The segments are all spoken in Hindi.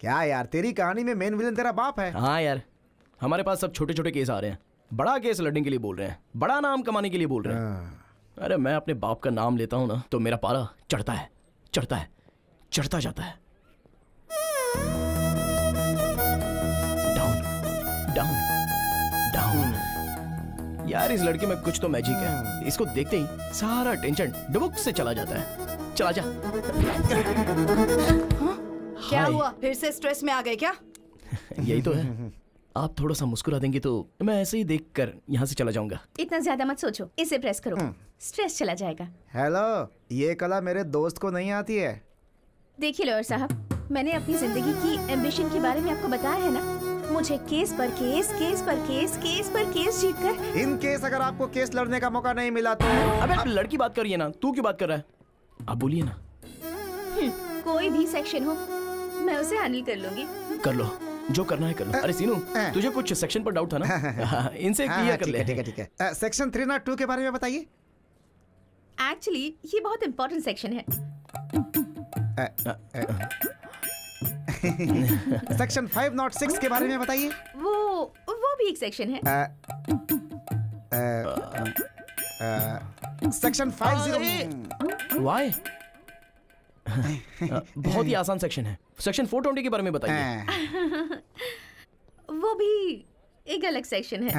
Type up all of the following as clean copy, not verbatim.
क्या यार, तेरी कहानी में मेन विलन तेरा बाप है। हाँ यार, हमारे पास सब छोटे छोटे केस आ रहे हैं, बड़ा केस लड़ने के लिए बोल रहे हैं, बड़ा नाम कमाने के लिए बोल रहे हैं। अरे मैं अपने बाप का नाम लेता हूँ ना तो मेरा पारा चढ़ता है, चढ़ता है, चढ़ता जाता है। Down down down. यार इस लड़की में कुछ तो मैजिक है, इसको देखते ही सारा टेंशन डुबुक से चला जाता है। चला जा। क्या हुआ, फिर से स्ट्रेस में आ गए क्या? यही तो है। आप थोड़ा सा मुस्कुरा देंगे तो मैं ऐसे ही देखकर यहाँ से चला जाऊंगा। इतना ज्यादा मत सोचो, इसे प्रेस करो, स्ट्रेस चला जाएगा। हेलो, ये कला मेरे दोस्त को नहीं आती है। देखिए लॉयर साहब, मैंने अपनी जिंदगी की एम्बिशन के बारे में आपको बताया है ना। मुझे केस पर केस, केस पर केस, केस पर केस जीतकर। इन केस अगर आपको केस लड़ने का मौका नहीं मिला तो। अबे लड़की बात कर रही है ना, तू क्यों बात कर रहा है? आप बोलिए ना। कोई भी सेक्शन हो मैं उसे हैंडल कर लूंगी। कर लो, जो करना है कर लो। अरे सीनू, तुझे कुछ सेक्शन पर डाउट था ना? इनसे क्लियर कर ले। ठीक है ठीक है। सेक्शन 302 के बारे में बताइए। एक्चुअली ये बहुत इम्पोर्टेंट सेक्शन है। सेक्शन 506 के बारे में बताइए। वो भी एक सेक्शन है। सेक्शन 50। वाई? बहुत ही आसान सेक्शन है। सेक्शन 420 के बारे में बताइए। वो भी एक अलग सेक्शन है।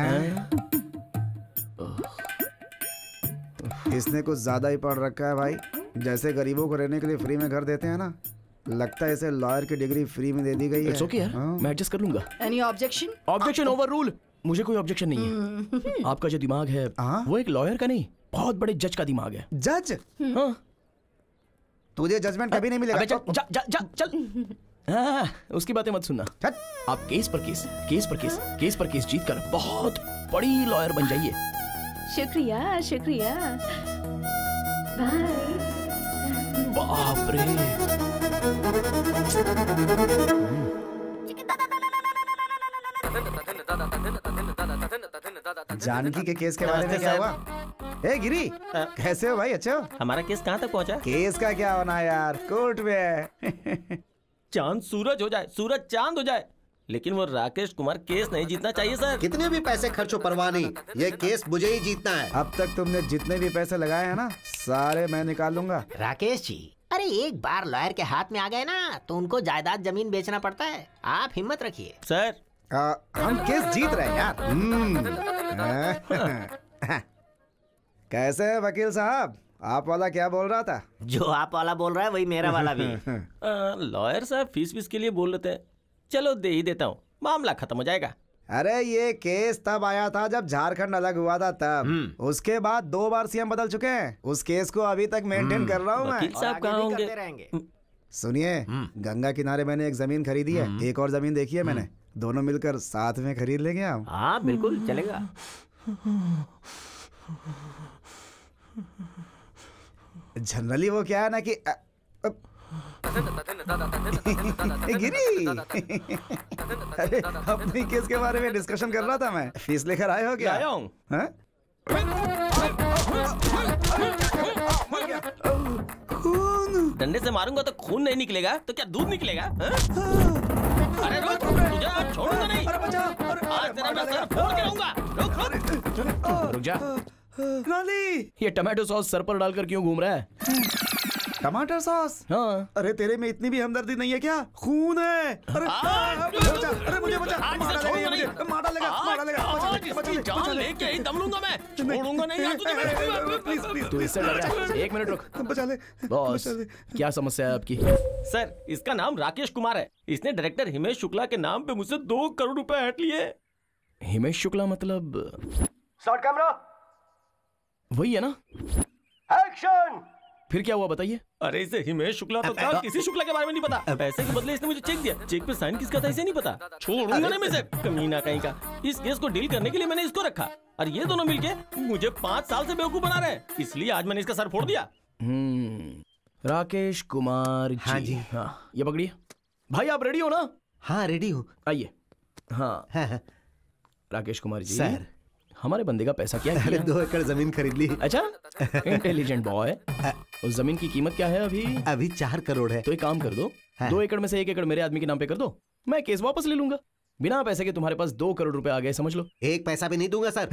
इसने कुछ ज्यादा ही पढ़ रखा है भाई। जैसे गरीबों को रहने के लिए फ्री में घर देते हैं ना, लगता है इसे लॉयर की डिग्री फ्री में दे दी गई है। इट्स ओके यार, मैं एडजस्ट कर लूंगा। Any objection? Objection over rule. मुझे कोई ऑब्जेक्शन नहीं है। आपका जो दिमाग है वो एक लॉयर का नहीं, बहुत बड़े जज का दिमाग है। जज? हाँ। तुझे जजमेंट कभी नहीं मिलेगा। चल। उसकी बातें मत सुनना। आप केस पर केस, केस पर केस, केस पर केस जीत कर बहुत बड़ी लॉयर बन जाइए। शुक्रिया शुक्रिया। बाय। बाप रे। जानकी के केस के बारे में क्या हुआ? ए गिरी, कैसे हो भाई? अच्छे हो? हमारा केस कहाँ तक पहुँचा? केस का क्या होना है यार, कोर्ट में है। चांद सूरज हो जाए, सूरज चांद हो जाए, लेकिन वो राकेश कुमार केस नहीं जीतना चाहिए सर। कितने भी पैसे खर्च हो परवाह नहीं, ये केस मुझे ही जीतना है। अब तक तुमने जितने भी पैसे लगाए हैं ना, सारे मैं निकाल लूंगा। राकेश जी, अरे एक बार लॉयर के हाथ में आ गए ना तो उनको जायदाद जमीन बेचना पड़ता है। आप हिम्मत रखिए सर। हम केस जीत रहे हैं यार। कैसे है वकील साहब? आप वाला क्या बोल रहा था? जो आप वाला बोल रहा है वही मेरा वाला भी। लॉयर साहब फीस के लिए बोल रहे थे, चलो दे ही देता हूँ, मामला खत्म हो जाएगा। अरे ये केस तब आया था जब झारखंड अलग हुआ था तब। उसके बाद 2 बार सीएम बदल चुके हैं। उस केस को अभी तक मेंटेन कर रहा हूँ मैं। वकील साहब कहाँ होंगे? सुनिए, गंगा किनारे मैंने एक जमीन खरीदी है, एक और जमीन देखी है मैंने, दोनों मिलकर साथ में खरीद लेंगे हम। हाँ बिल्कुल चलेगा। जनरली वो क्या है ना कि गिरी, अरे अपनी केस के बारे में डिस्कशन कर रहा था मैं। फीस लेकर आए हो क्या? आया हूँ। डंडे से मारूंगा तो खून नहीं निकलेगा तो क्या दूध निकलेगा? अरे रुक, तुझे आज छोड़ूंगा नहीं। आज तेरा मैं सर फोड़ के रहूंगा। रुक जा। रानी, ये टमाटो सॉस सर पर डालकर क्यों घूम रहा है? टमाटर सॉस? हाँ। अरे तेरे में इतनी भी हमदर्दी नहीं है क्या? खून है। अरे मुझे बचा, मार डालेगा। जान लेके ही दम लूंगा मैं, छोड़ूंगा नहीं यार तुझे। प्लीज तू इससे डर रहा है? 1 मिनट रुक। बचा ले बॉस, क्या समस्या है आपकी? सर, इसका नाम राकेश कुमार है। इसने डायरेक्टर हिमेश शुक्ला के नाम पे मुझसे 2 करोड़ रुपए हट लिए। हिमेश शुक्ला मतलब? शॉट कैमरा, वही है ना? एक्शन। फिर क्या हुआ बताइए? अरे इसे हिमेश शुक्ला तो था, किसी शुक्ला के बारे में नहीं पता। पैसे के बदले इसने मुझे चेक दिया, चेक पे साइन किसका था इसे नहीं पता। छोड़ूंगा नहीं मैं इसे, कमीना कहीं का। इस केस को डील करने के लिए मैंने इसको रखा और ये दोनों मिलके मुझे 5 साल से बेवकूफ बना रहे हैं, इसलिए आज मैंने इसका सर फोड़ दिया। राकेश कुमार जी। हाँ जी। हाँ, ये पकड़िए। भाई आप रेडी हो ना? हाँ रेडी हूँ। आइए। हाँ राकेश कुमार जी सर, हमारे बंदे का पैसा क्या अरे 2 एकड़ जमीन खरीद ली। अच्छा, इंटेलिजेंट बॉय। उस जमीन की कीमत क्या है अभी? अभी 4 करोड़ है। तो एक काम कर दो, 2 एकड़ में से 1 एकड़ मेरे आदमी के नाम पे कर दो, मैं केस वापस ले लूंगा। बिना पैसे के तुम्हारे पास 2 करोड़ रुपए आ गए, समझ लो। 1 पैसा भी नहीं दूंगा सर।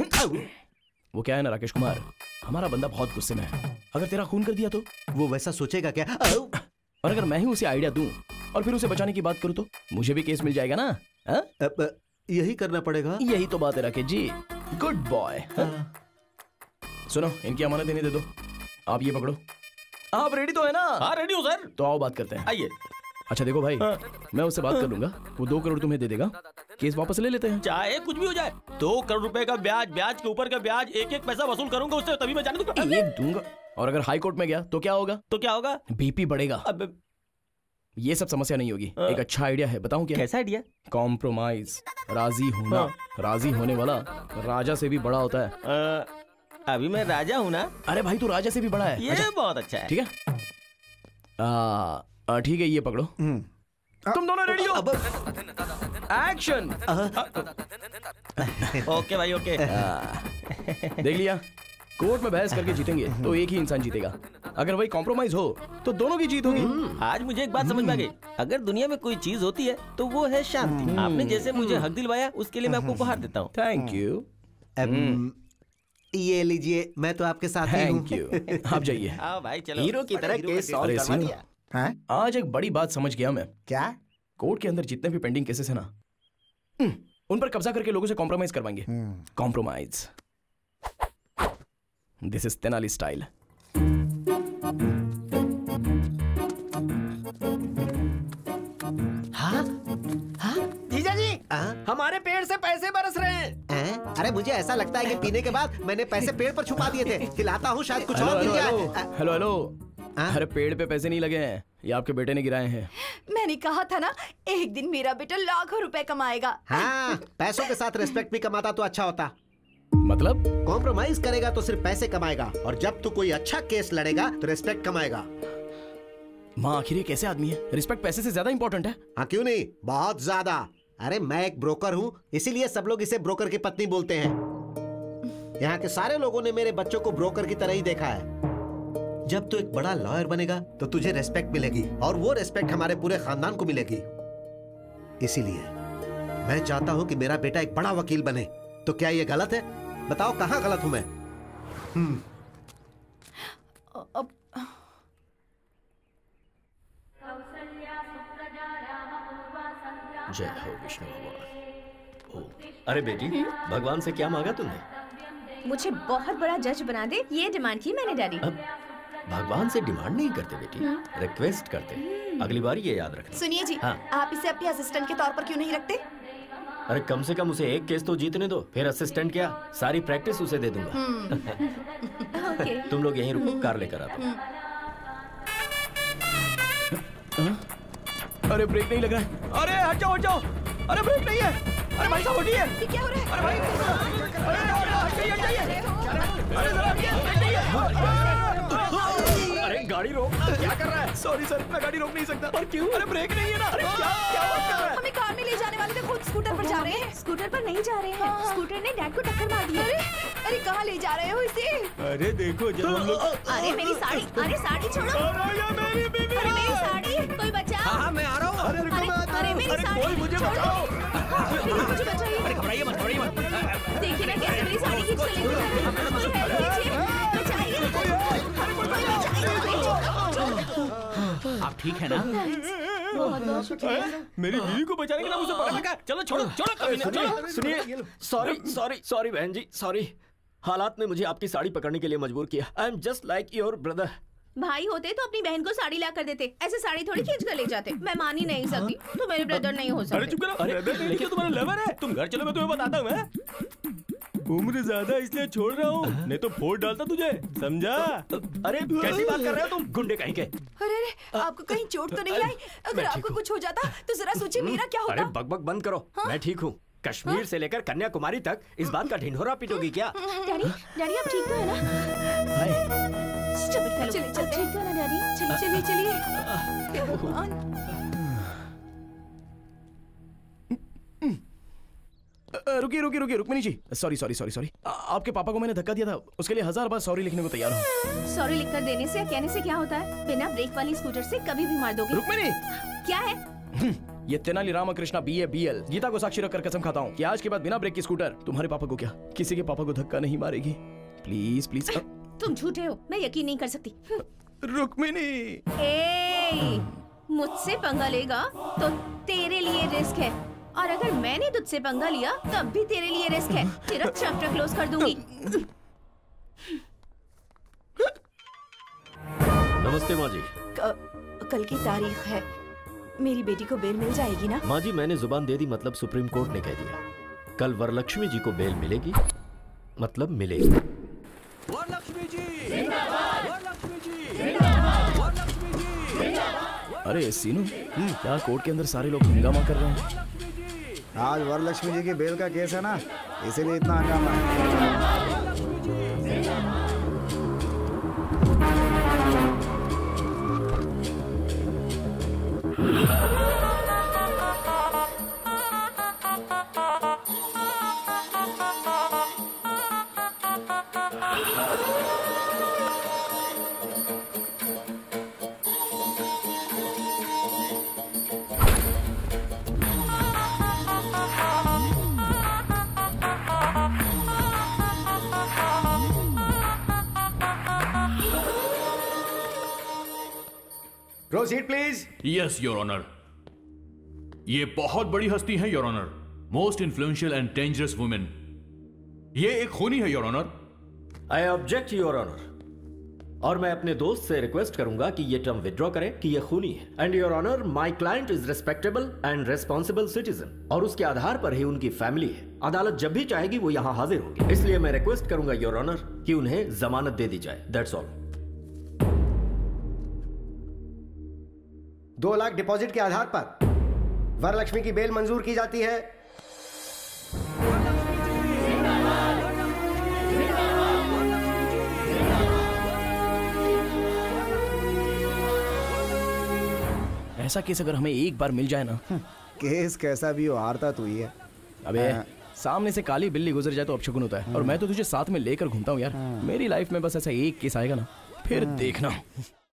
वो क्या है ना राकेश कुमार, हमारा बंदा बहुत गुस्से में है। अगर तेरा खून कर दिया तो वो वैसा सोचेगा क्या? और अगर मैं ही उसे आइडिया दूं और फिर उसे बचाने की बात करूं तो मुझे भी केस मिल जाएगा ना। यही करना पड़ेगा। यही तो बात है राकेश जी, गुड बॉय। सुनो, इनकी अमानत देने दे दो। आप ये पकड़ो। आप रेडी तो है ना? हाँ रेडी हूँ सर। तो आओ बात करते हैं। आइए। अच्छा देखो भाई, मैं उससे बात कर लूंगा, वो 2 करोड़ तुम्हें दे देगा, केस वापस ले लेते हैं। चाहे कुछ भी हो जाए, 2 करोड़ रुपए का ब्याज, ब्याज के ऊपर का ब्याज, एक पैसा वसूल करूंगा उससे, तभी मैं जाने दूंगा। एक दूंगा। और अगर हाई कोर्ट में गया तो क्या होगा? तो क्या होगा? बीपी बढ़ेगा। अब ये सब समस्या नहीं होगी। एक अच्छा आइडिया है, बताऊं क्या? कैसा आइडिया? कॉम्प्रोमाइज, राजी होना। राजी होने वाला राजा से भी बड़ा होता है। अभी मैं राजा हूँ ना? अरे भाई तू राजा से भी बड़ा है। ये बहुत अच्छा है। ठीक है, ठीक है, ये पकड़ो। तुम दोनों रेडी हो? एक्शन। ओके भाई ओके। देख लिया, कोर्ट में बहस करके जीतेंगे तो एक ही इंसान जीतेगा, अगर वही कॉम्प्रोमाइज हो तो दोनों की जीत होगी। आज मुझे एक बात समझ में आ गई, अगर दुनिया में कोई चीज होती है तो वो है शांति। आपने जैसे मुझे हक दिलवाया, उसके लिए मैं आपको उपहार देता हूँ। Thank you. ये लीजिए, मैं तो आपके साथ ही हूँ। Thank you. आप जाइए। हाँ भाई चलो। हीरो की तरह केस सॉल्व अरे करवा सुनो, दिया। आज एक बड़ी बात समझ गया मैं। क्या? कोर्ट के अंदर जितने भी पेंडिंग केसेस है ना, उन पर कब्जा करके लोगों से कॉम्प्रोमाइज करवाएंगे। Compromise, this is Tenali style. जीजा जी, हमारे पेड़ से पैसे बरस रहे हैं। अरे मुझे ऐसा लगता है कि पीने के बाद मैंने पैसे पेड़ पर छुपा दिए थे। खिलाता हूँ, शायद कुछ और मिल जाए। हेलो हेलो, अरे पेड़ पे पैसे नहीं लगे हैं, ये आपके बेटे ने गिराए हैं। मैंने कहा था ना, एक दिन मेरा बेटा लाखों रुपए कमाएगा। हाँ, पैसों के साथ रिस्पेक्ट भी कमाता तो अच्छा होता। मतलब? कॉम्प्रोमाइज करेगा तो सिर्फ पैसे कमाएगा, और जब तू कोई अच्छा केस लड़ेगा तो रिस्पेक्ट कमाएगा। माँ आखिर ये कैसे आदमी है? रिस्पेक्ट पैसे से ज्यादा इंपॉर्टेंट है। हाँ क्यों नहीं, बहुत ज्यादा। अरे मैं एक ब्रोकर हूँ, इसीलिए सब लोग इसे ब्रोकर की पत्नी बोलते हैं। यहाँ के सारे लोगों ने मेरे बच्चों को ब्रोकर की तरह ही देखा है। जब तू एक बड़ा लॉयर बनेगा तो तुझे रेस्पेक्ट मिलेगी, और वो रेस्पेक्ट हमारे पूरे खानदान को मिलेगी। इसीलिए मैं चाहता हूँ कि मेरा बेटा एक बड़ा वकील बने। तो क्या ये गलत है? बताओ कहाँ गलत हूँ मैं? जय हो विष्णु भगवान। अरे बेटी, भगवान से क्या मांगा तुमने? मुझे बहुत बड़ा जज बना दे, ये डिमांड की मैंने डैडी। भगवान से डिमांड नहीं करते बेटी, रिक्वेस्ट करते। अगली बार ये याद रखना। सुनिए जी, हाँ। आप इसे अपने असिस्टेंट के तौर पर क्यों नहीं रखते? अरे कम से कम उसे एक केस तो जीतने दो, फिर असिस्टेंट क्या, सारी प्रैक्टिस उसे दे दूंगा। ओके। तुम लोग यहीं रुको, कार लेकर आता हूं। अरे ब्रेक नहीं लग रहा है। अरे हट जाओ हट जाओ। अरे ब्रेक नहीं है। अरे भाई साहब हटिए। ये क्या हो रहा है? अरे भाई, हट जाइए। अरे जरा हटिए। अरे गाड़ी रोक, क्या कर रहा है? सॉरी सर, मैं गाड़ी रोक नहीं सकता। और क्यों? अरे ब्रेक नहीं है ना। अरे क्या बात कर रहा है? हमें कार में ले जाने वाले थे, खुद स्कूटर पर जा रहे हैं। स्कूटर पर नहीं जा रहे हैं, स्कूटर ने डैड को टक्कर मार दी। अरे कहाँ ले जा रहे हो इसे? अरे देखो जब हम लोग। अरे मेरी साड़ी, अरे साड़ी छोड़ो। मेरी बीवी। अरे मेरी साड़ी, कोई बचाओ। हाँ मैं आ रहा हूँ। अरे मेरी साड़ी, कोई मुझे बचाओ। मुझे बचाइए। अरे घबराइए मत, घबराइए मत। देखिए ना कैसे मेरी साड़ी खींच के लेके जा रहे हैं। मुझे हेल्प कीजिए, बचाइए। आप ठीक है ना? बहुत बहुत शुक्रिया। मेरी बीवी को बचाने के लिए मुझे पकड़ रखा है। चलो छोड़ो छोड़ो, कभी नहीं, छोड़ो। सुनिए, सॉरी बहन जी, सॉरी। हालात ने मुझे आपकी साड़ी पकड़ने के लिए मजबूर किया। I am just like your brother. भाई होते तो अपनी बहन को साड़ी ला कर देते, ऐसे साड़ी थोड़ी खींच कर ले जाते। मैं मान ही नहीं सकती, तो मेरे ब्रदर नहीं हो अरे सकते। चुप करो। अरे लेकिन तुम्हारा लवर है। तुम घर चलो, मैं तुम्हें बताता हूँ। मैं उम्र ज्यादा इसलिए छोड़ रहा हूँ, नहीं तो फोड़ डालता तुझे, समझा? अरे कैसी बात कर रहे हो तुम, गुंडे कहीं के? अरे आपको कहीं चोट तो नहीं आई? अगर आपको कुछ हो जाता तो जरा सोचिए मेरा क्या अरे होता। बकबक बंद करो। मैं ठीक हूँ। कश्मीर से लेकर कन्याकुमारी तक इस बात का ढिंढोरा पीटोगी क्या? डैडी, डैडी आप ठीक तो है ना? Stupid fellow. चलिए, चलते हैं। ठीक तो है ना डैडी? चलिए चलिए। रुकिए रुकिए रुकिए रुक्मिनी जी, सॉरी सॉरी सॉरी सॉरी। आपके पापा को मैंने धक्का दिया था, उसके लिए 1000 बार सॉरी लिखने को तैयार हूँ। सॉरी लिखकर देने से या कहने से क्या होता है? बिना ब्रेक वाली स्कूटर से कभी भी मार दोगे। रुक्मिनी क्या है? ये तेनाली रामकृष्णा BA BL गीता को साक्षी रखकर कसम खाता हूँ कि आज के बाद बिना ब्रेक की स्कूटर तुम्हारे पापा को क्या किसी के पापा को धक्का नहीं मारेगी। Please please. तुम झूठे हो, मैं यकीन नहीं कर सकती। रुक्मिनी मुझसे पंगा लेगा तो तेरे लिए रिस्क है, और अगर मैंने तुझसे पंगा लिया तब भी तेरे लिए रिस्क है। तेरा चैप्टर क्लोज कर दूंगी। नमस्ते माँ जी। कल की तारीख है, मेरी बेटी को बेल मिल जाएगी ना? माँ जी मैंने जुबान दे दी, मतलब सुप्रीम कोर्ट ने कह दिया कल वरलक्ष्मी जी को बेल मिलेगी, मतलब मिलेगी। वरलक्ष्मी जी जिंदाबाद, वरलक्ष्मी जी जिंदाबाद, वरलक्ष्मी जी जिंदाबाद। अरे सीनू, क्या कोर्ट के अंदर सारे लोग हंगामा कर रहे हैं? आज वरलक्ष्मी जी की बेल का केस है ना, इसीलिए इतना हंगामा है। Proceed please. Yes your honour. ये बहुत बड़ी हस्ती है your honour, most influential and dangerous women. ये एक खूनी है your honour. I object your honour, और मैं अपने दोस्त से रिक्वेस्ट करूंगा कि ये टर्म विड्रॉ करे कि ये खूनी है। And your honour, my client is respectable and responsible citizen, और उसके आधार पर ही उनकी फैमिली है। अदालत जब भी चाहेगी वो यहाँ हाजिर होगी, इसलिए मैं रिक्वेस्ट करूंगा योर ऑनर कि उन्हें जमानत दे दी जाए। That's all. 2 लाख डिपॉजिट के आधार पर वरलक्ष्मी की बेल मंजूर की जाती है। ऐसा केस अगर हमें एक बार मिल जाए ना। केस कैसा भी हो, हारता तू ही है। अबे सामने से काली बिल्ली गुजर जाए तो अपशकुन होता है, और मैं तो तुझे साथ में लेकर घूमता हूँ यार। मेरी लाइफ में बस ऐसा एक केस आएगा ना, फिर देखना।